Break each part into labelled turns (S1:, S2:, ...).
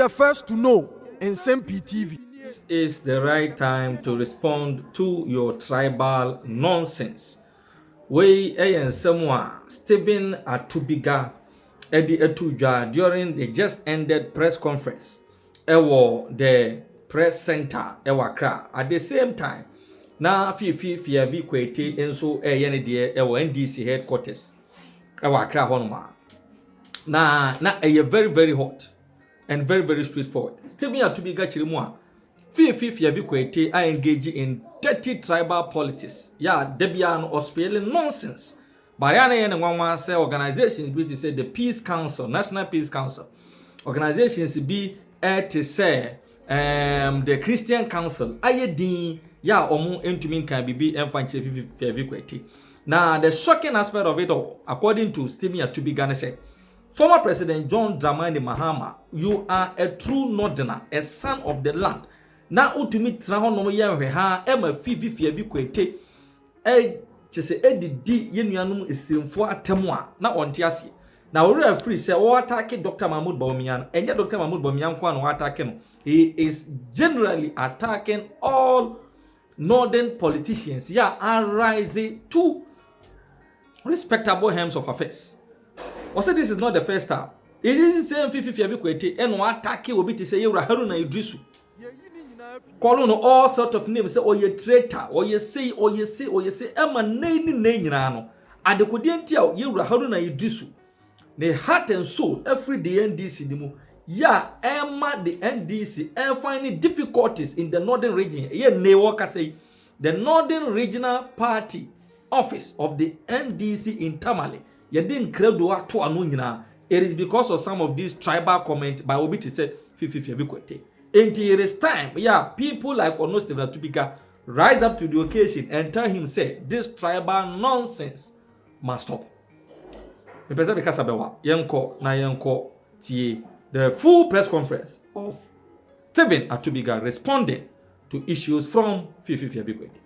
S1: the first to know. Nsem-Pii TV.
S2: This is the right time to respond to your tribal nonsense. We Nsem-Pii Stephen Atubiga Eddie Atubiga during the just ended press conference. The press center Accra at the same time. Na fifi kwete enso yene de NDC headquarters Accra honoma. Na very very hot and very very straightforward. Stephen Atubiga chirimwa fifi kwete I engage in dirty tribal politics. Ya debian or spelling nonsense. Bayana yene nwanwa say organizations be say the Peace Council, National Peace Council. Organizations be to say the Christian Council ayedin ya omu entumi kan bibi emfanche fifi kwete. Now the shocking aspect of it all, according to Stephen Atubiga, said former President John Dramani Mahama, you are a true northerner, a son of the land. Now ultimate traho no ya ha ema fifi kwete chese edidi yenuanum esimfo atemwa na ontiase. Na we free say o attack Dr. Mahmoud Bawumia and Dr. Mahmoud Bawumia kwa no attack no. He is generally attacking all northern politicians are rising to respectable hems of affairs. Also, this is not the first time. It is the same 50 kwete and one attack will be to say you Haruna Idrisu. Calling all sort of names, say, or you traitor, or you say, Emma name no. And the Kudientia, you Haruna Idrisu. The heart and soul, every day NDC demo. Emma the NDC and finding difficulties in the northern region. Say the Northern Regional Party office of the NDC in Tamale. It is because of some of these tribal comments by Obi to say 50 kwete. Until it is time, people like Stephen Atubiga rise up to the occasion and tell him say this tribal nonsense must stop. The full press conference of Stephen Atubiga responding to issues from Fifi Kwete.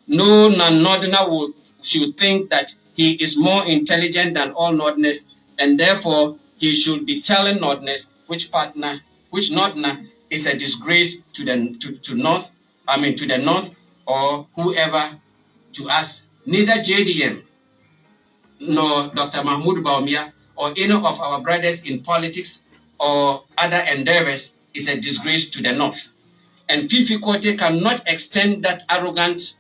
S3: No non-northerner should think that he is more intelligent than all northerners, and therefore he should be telling northerners which northerner is a disgrace to the north or whoever to us. Neither JDM nor Dr. Mahmoud Bawumia or any of our brothers in politics or other endeavors is a disgrace to the north. And Fifi Kwete cannot extend that arrogance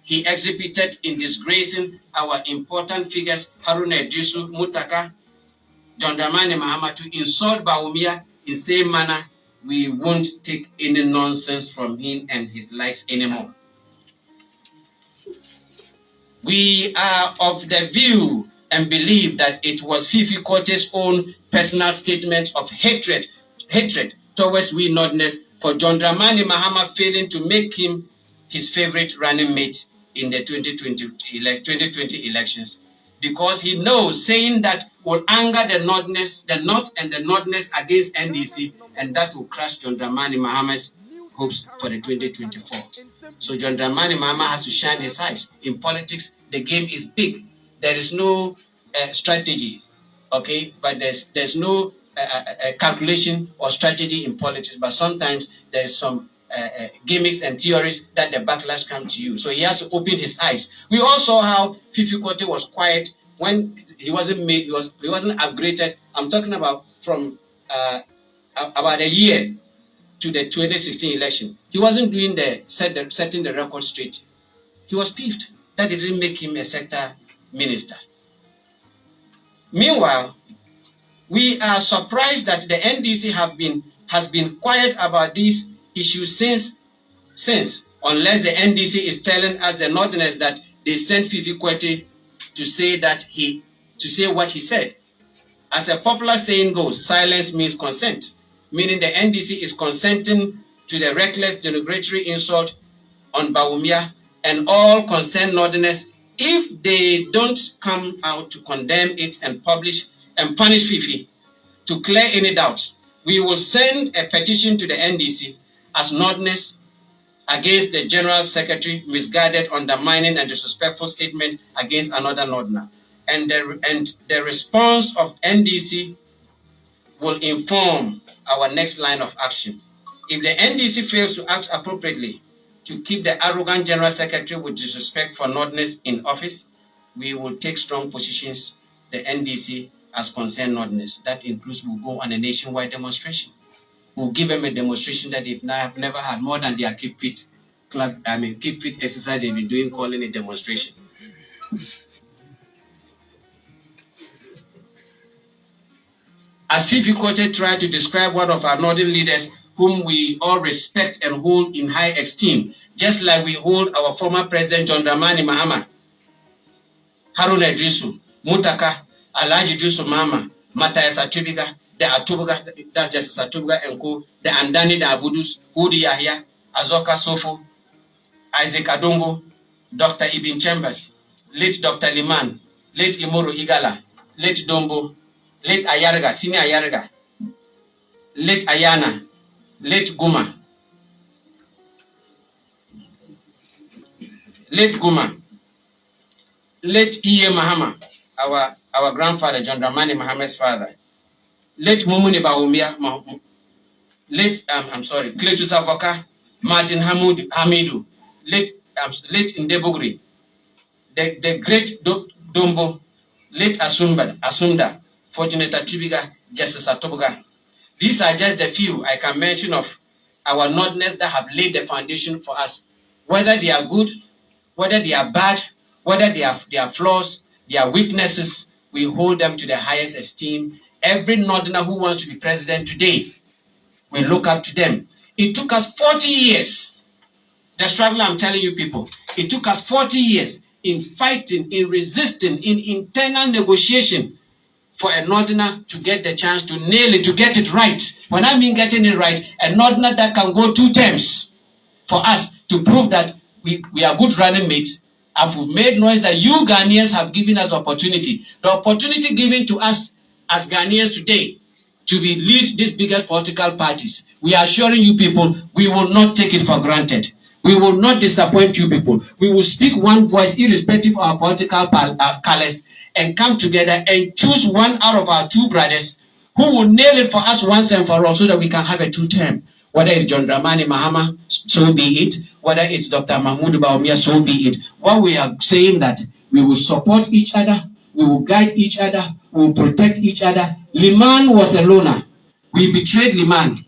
S3: he exhibited in disgracing our important figures, Haruna Idrisu, Mutaka, John Dramani Mahama, to insult Bawumia in same manner. We won't take any nonsense from him and his likes anymore. We are of the view and believe that it was Fifi Kwete's own personal statement of hatred towards we northerners for John Dramani Mahama failing to make him his favorite running mate in the 2020 elections, because he knows saying that will anger the north and the northerners against NDC, and that will crush John Dramani Mahama's hopes for the 2024. So John Dramani Mahama has to shine his eyes. In politics, the game is big. There is no strategy, okay? But there's no calculation or strategy in politics. But sometimes there is some gimmicks and theories that the backlash come to you. So he has to open his eyes. We all saw how Fifi Kwete was quiet when he wasn't upgraded. I'm talking about from about a year to the 2016 election. He wasn't doing setting the record straight. He was peeved that it didn't make him a sector minister. Meanwhile, we are surprised that the NDC has been quiet about these issues since, unless the NDC is telling us the northerners that they sent Fifi Kwete to say what he said. As a popular saying goes, silence means consent, meaning the NDC is consenting to the reckless derogatory insult on Bawumia and all concerned northerners. If they don't come out to condemn it and punish Fifi to clear any doubt, we will send a petition to the NDC as northerners against the General Secretary misguided, undermining and disrespectful statement against another northerner. And the response of NDC will inform our next line of action. If the NDC fails to act appropriately to keep the arrogant General Secretary with disrespect for Northerners in office, we will take strong positions, the NDC, as concerned Northerners. That includes we'll go on a nationwide demonstration. We'll give them a demonstration that they've never had, more than their keep fit exercise they've been doing, calling a demonstration. As Fifi Kote tried to describe one of our northern leaders whom we all respect and hold in high esteem, just like we hold our former president John Dramani Mahama, Haruna Idrisu, Mutaka, Alhaji Idrisu Mama, Matthias Atubiga, the Atubiga, that's just Atubiga and Co, the Andani, the Abudus, Hudi Yahya, Azoka Sofo, Isaac Adongo, Dr. Ibn Chambers, late Dr. Liman, late Imoro Igala, late Dombo, late Ayarga, Senior Ayarga, late Ayana, late Guma, late Iye Mahama, our grandfather, John Dramani Mahama's father, late Mumuni Bawumia, late, Cletus Avoka, Martin Hamidu, late Ndebogri, the great Dombo, late Asunda, Fortunate Atubiga, Justice Atubiga. These are just a few I can mention of our Northerners that have laid the foundation for us. Whether they are good, whether they are bad, whether they are flaws, their weaknesses, we hold them to the highest esteem. Every Northerner who wants to be president today, we look up to them. It took us 40 years. The struggle I'm telling you people, it took us 40 years in fighting, in resisting, in internal negotiation for a Northerner to get the chance to nail it, to get it right. When I mean getting it right, a Northerner that can go 2 terms for us to prove that we are good running mates. And we've made noise that you Ghanaians have given us opportunity. The opportunity given to us as Ghanaians today to lead these biggest political parties. We are assuring you people, we will not take it for granted. We will not disappoint you people. We will speak one voice irrespective of our political colors and come together and choose one out of our 2 brothers who will nail it for us once and for all so that we can have a 2-term. Whether it's John Dramani Mahama, so be it. Whether it's Dr. Mahmoud Bawumia, so be it. What we are saying that we will support each other, we will guide each other, we will protect each other. Liman was a loner. We betrayed Liman.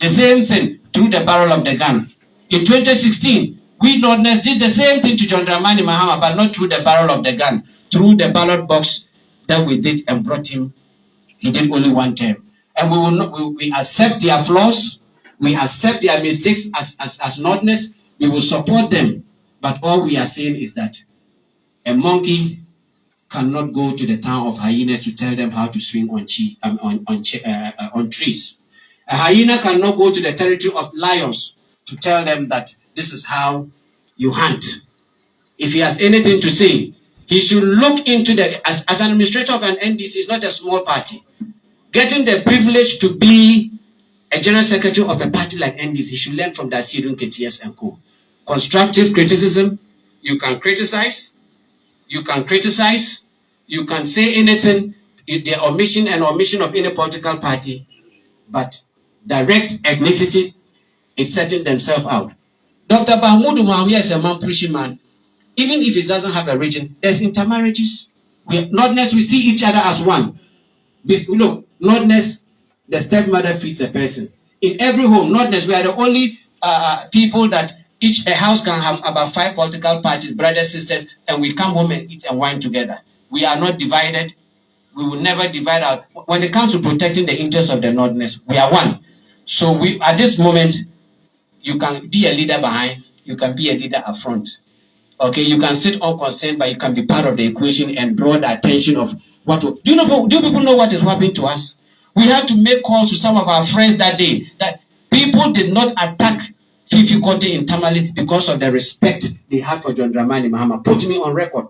S3: The same thing through the barrel of the gun. In 2016, we Northerners did the same thing to John Dramani Mahama, but not through the barrel of the gun, through the ballot box that we did and brought him. He did only 1 term. And we will not. We accept their flaws. We accept their mistakes as Northerners. We will support them. But all we are saying is that a monkey cannot go to the town of hyenas to tell them how to swing on trees. A hyena cannot go to the territory of lions to tell them that this is how you hunt. If he has anything to say, he should look into as an administrator of an NDC is not a small party. Getting the privilege to be a general secretary of a party like NDC, should learn from that Sidun KTS and Co. Constructive criticism, you can criticize, you can say anything, the omission of any political party, but direct ethnicity is setting themselves out. Dr. Mahmoud Mahmoud is a man pushing man. Even if it doesn't have a region, there's intermarriages. Northerners, we see each other as one. Look, Northerners, the stepmother feeds a person. In every home, Northerners, we are the only people that a house can have about 5 political parties, brothers, sisters, and we come home and eat and wine together. We are not divided. We will never divide out. When it comes to protecting the interests of the Northerners, we are one. So at this moment, you can be a leader behind, you can be a leader up front. Okay, you can sit unconcerned, but you can be part of the equation and draw the attention of what. Do people know what is happening to us? We had to make calls to some of our friends that day that people did not attack Fifi Kote in Tamale because of the respect they had for John Dramani Mahama. Put me on record.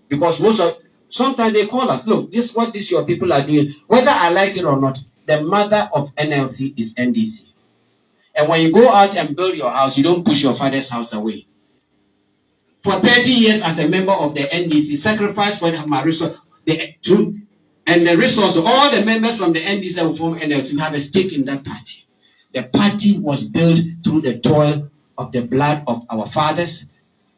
S3: Because sometimes they call us, look, what your people are doing, whether I like it or not, the mother of NLC is NDC. And when you go out and build your house, you don't push your father's house away. For 30 years as a member of the NDC, sacrifice for my resource, and and the resource, all the members from the NDC will form NLC have a stake in that party. The party was built through the toil of the blood of our fathers,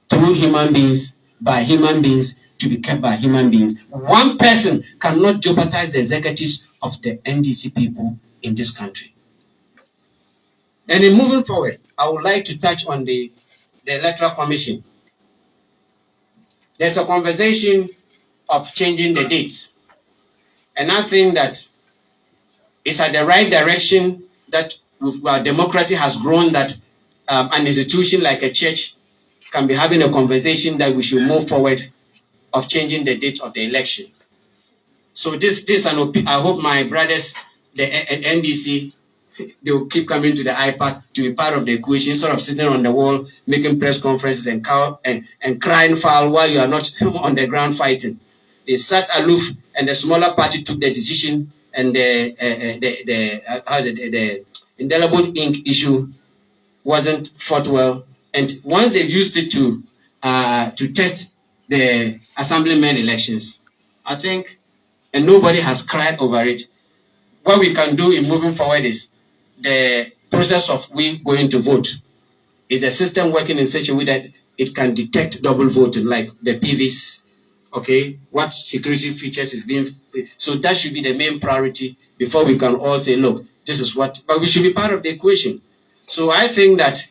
S3: through human beings, by human beings, to be kept by human beings. One person cannot jeopardize the executives of the NDC people in this country. And in moving forward, I would like to touch on the Electoral Commission. There's a conversation of changing the dates. And I think that it's at the right direction, that our democracy has grown, that an institution like a church can be having a conversation that we should move forward of changing the date of the election. So I hope my brothers, the NDC, they will keep coming to the IPAC to be part of the equation, sort of sitting on the wall, making press conferences and crying foul while you are not on the ground fighting. They sat aloof, and the smaller party took the decision, and the indelible ink issue wasn't fought well. And once they used it to test the assemblyman elections, I think, and nobody has cried over it. What we can do in moving forward is the process of we going to vote. Is a system working in such a way that it can detect double voting, like the PVs, okay? What security features is being, so that should be the main priority before we can all say, look, this is what, but we should be part of the equation. So I think that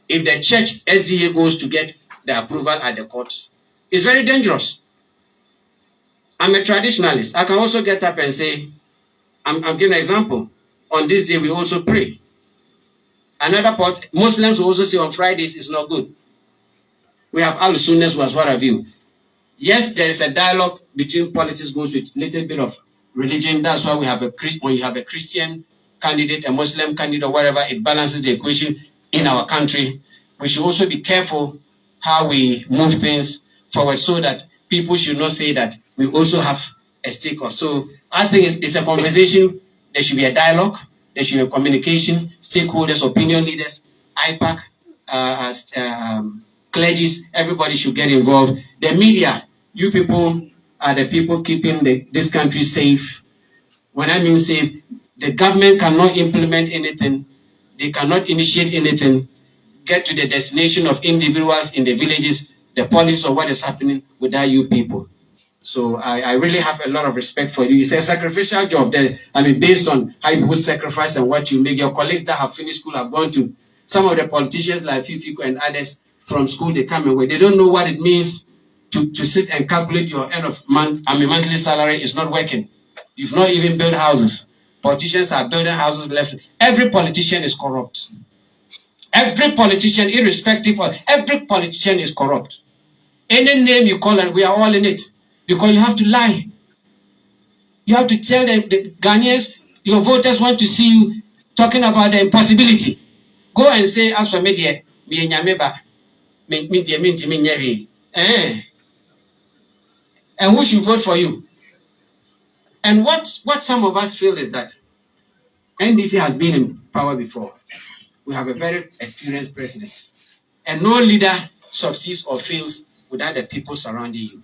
S3: if the church SDA goes to get the approval at the court, it's very dangerous. I'm a traditionalist. I can also get up and say, I'm giving an example. On this day, we also pray. Another part, Muslims will also say on Fridays is not good. We have Al-Sunnis was what have you. Yes, there is a dialogue between politics goes with a little bit of religion. That's why we have when you have a Christian candidate, a Muslim candidate, or whatever, it balances the equation in our country. We should also be careful how we move things forward so that people should not say that we also have a stake of. So I think it's a conversation. There should be a dialogue. There should be a communication. Stakeholders, opinion leaders, IPAC, clergies, everybody should get involved. The media, you people are the people keeping this country safe. When I mean safe, the government cannot implement anything. They cannot initiate anything, get to the destination of individuals in the villages, the policy of what is happening without you people. So I really have a lot of respect for you. It's a sacrificial job that, based on how you sacrifice and what you make. Your colleagues that have finished school have gone to, some of the politicians like Fifiko and others from school, they come away. They don't know what it means to sit and calculate your end of monthly salary. Is not working. You've not even built houses. Politicians are building houses left. Every politician is corrupt. Every politician, irrespective of, every politician is corrupt. Any name you call and we are all in it. Because you have to lie. You have to tell the Ghanaians, your voters want to see you talking about the impossibility. Go and say, as for media, and who should vote for you? And what some of us feel is that NDC has been in power before. We have a very experienced president. And no leader succeeds or fails without the people surrounding you.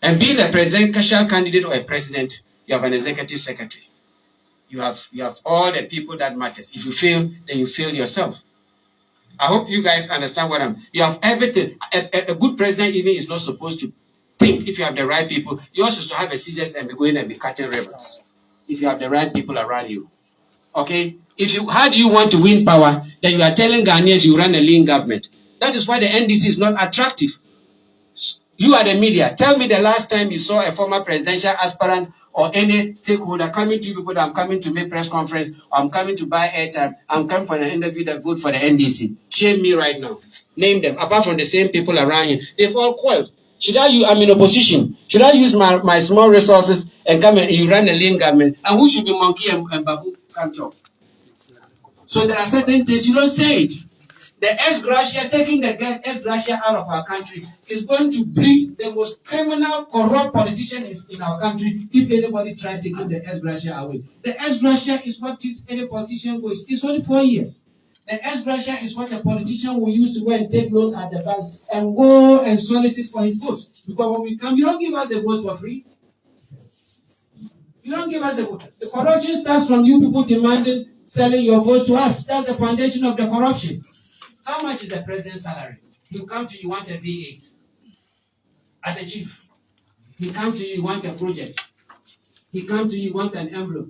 S3: And being a presidential candidate or a president, you have an executive secretary. You have all the people that matters. If you fail, then you fail yourself. I hope you guys understand what you have everything. A good president even is not supposed to think. If you have the right people, you're supposed to have a scissors and be going and be cutting ribbons. If you have the right people around you. Okay? How do you want to win power? Then you are telling Ghanaians you run a lean government. That is why the NDC is not attractive. You are the media. Tell me the last time you saw a former presidential aspirant or any stakeholder coming to you people that I'm coming to make press conference, or I'm coming to buy airtime, I'm coming for an interview that vote for the NDC. Shame me right now. Name them. Apart from the same people around here, they've all coiled. I'm in opposition. Should I use my small resources and come and you run a lean government? And who should be monkey and babu can't talk? So there are certain things you don't say it. The ex-Gracia, taking the ex-Gracia out of our country is going to breed the most criminal, corrupt politicians in our country if anybody tries taking the ex-Gracia away. The ex-Gracia is what keeps any politician going. It's only 4 years. The ex-Gracia is what a politician will use to go and take loans at the bank and go and solicit for his votes. Because when we come, you don't give us the votes for free. don't give us the vote. The corruption starts from you people demanding, selling your votes to us. That's the foundation of the corruption. How much is the president's salary? He'll come to you, want a V8 as a chief. He comes to you, want a project. He comes to you, want an envelope.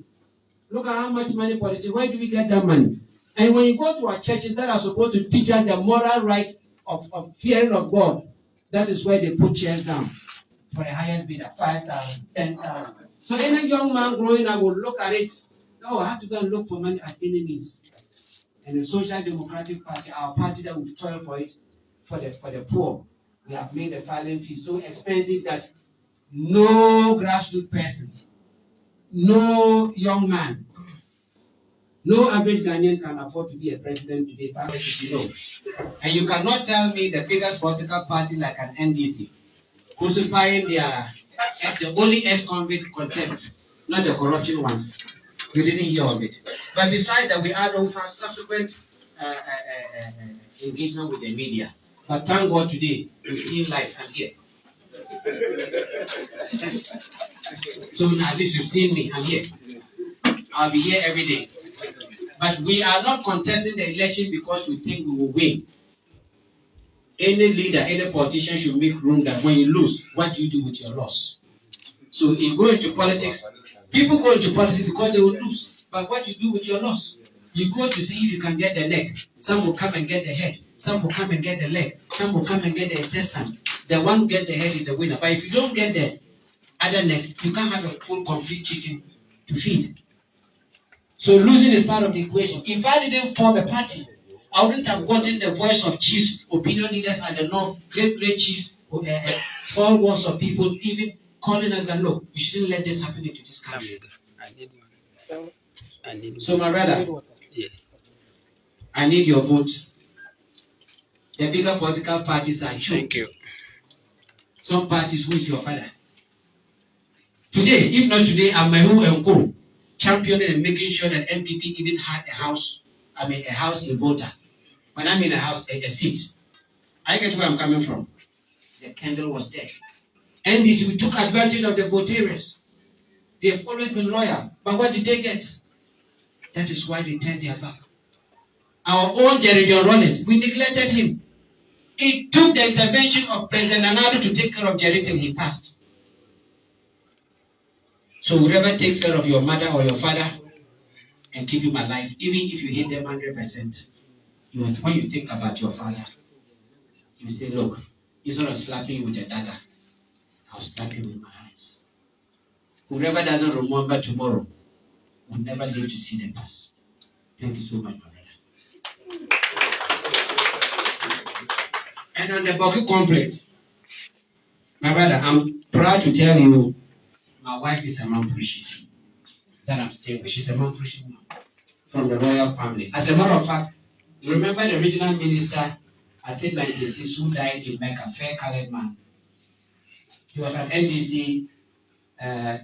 S3: Look at how much money politicians. Where do we get that money? And when you go to our churches that are supposed to teach us the moral right of fearing of God, that is where they put chairs down for the highest bidder, 5,000, 10,000. So any young man growing up will look at it. Oh, I have to go and look for money at any means. And the Social Democratic Party, our party that we've toiled for it, for the poor, we have made the filing fee so expensive that no grassroots person, no young man, no average Ghanaian can afford to be a president today. And you cannot tell me the biggest political party like an NDC crucifying the only ex-convict contempt, not the corruption ones. We didn't hear of it. But besides that, we had over subsequent engagement with the media. But thank God today, we've seen light. I'm here. So at least you've seen me. I'm here. I'll be here every day. But we are not contesting the election because we think we will win. Any leader, any politician should make room that when you lose, what do you do with your loss? So you go into politics, people go into politics because they will lose. But what you do with your loss? You go to see if you can get the neck. Some will come and get the head. Some will come and get the leg. Some will come and get the intestine. The one who gets the head is the winner. But if you don't get the other neck, you can't have a full, complete chicken to feed. So losing is part of the equation. If I didn't form a party, I wouldn't have gotten the voice of chiefs, opinion leaders at the north, great chiefs, all walks of people, even calling us that, look, you shouldn't let this happen into this country. So my brother, I need your vote. The bigger political parties are choked.
S4: Thank you.
S3: Some parties, who is your father? Today, if not today, I'm my home and co championing and making sure that NPP even had a house in voter. When I mean a house, a seat. I get where I'm coming from. The candle was there. NDC, we took advantage of the voters. They have always been loyal. But what did they get? That is why they turned their back. Our own Jerry John Rollins, we neglected him. It took the intervention of President Nana to take care of Jerry till he passed. So whoever takes care of your mother or your father and keep him alive, even if you hate them 100%, when you think about your father, you say, look, instead of slapping you with a dagger, I'll slap you with my eyes. Whoever doesn't remember tomorrow will never live to see the past. Thank you so much, my brother. And on the Boku conflict, my brother, I'm proud to tell you, my wife is a Nsem-Pii that I'm staying with. She's a Nsem-Pii from the royal family. As a matter of fact, you remember the regional minister, I think like NDC, who died in Mecca, fair colored man. He was an NDC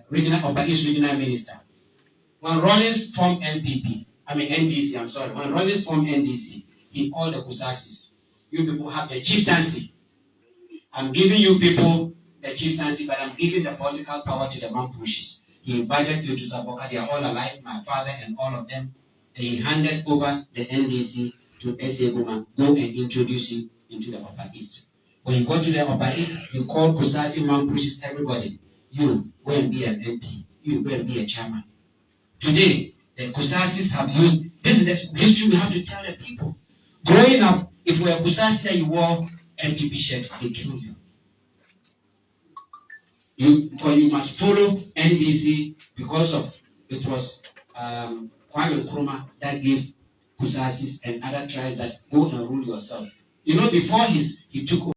S3: regional Upper East regional minister. When Rollins formed NDC, when Rollins formed NDC, he called the Kusasis. You people have the chieftaincy. I'm giving you people the chieftaincy, but I'm giving the political power to the Nsem-Pii. He invited you to Saboka. They are all alive, my father and all of them. And he handed over the NDC to S.A. Guma. Go and introduce him into the Upper East. When you go to the Upper East, you call Kusasi Nsem-Pii, everybody. You go and be an MP. You go and be a chairman. Today, the Kusasis have used, this is the history we have to tell the people. Growing up, if you were a Kusasi that you wore NPP shirt, they killed you. You must follow NDC because of it was Kwame Nkrumah that gave Kusasis and other tribes that go and rule yourself. You know, before he took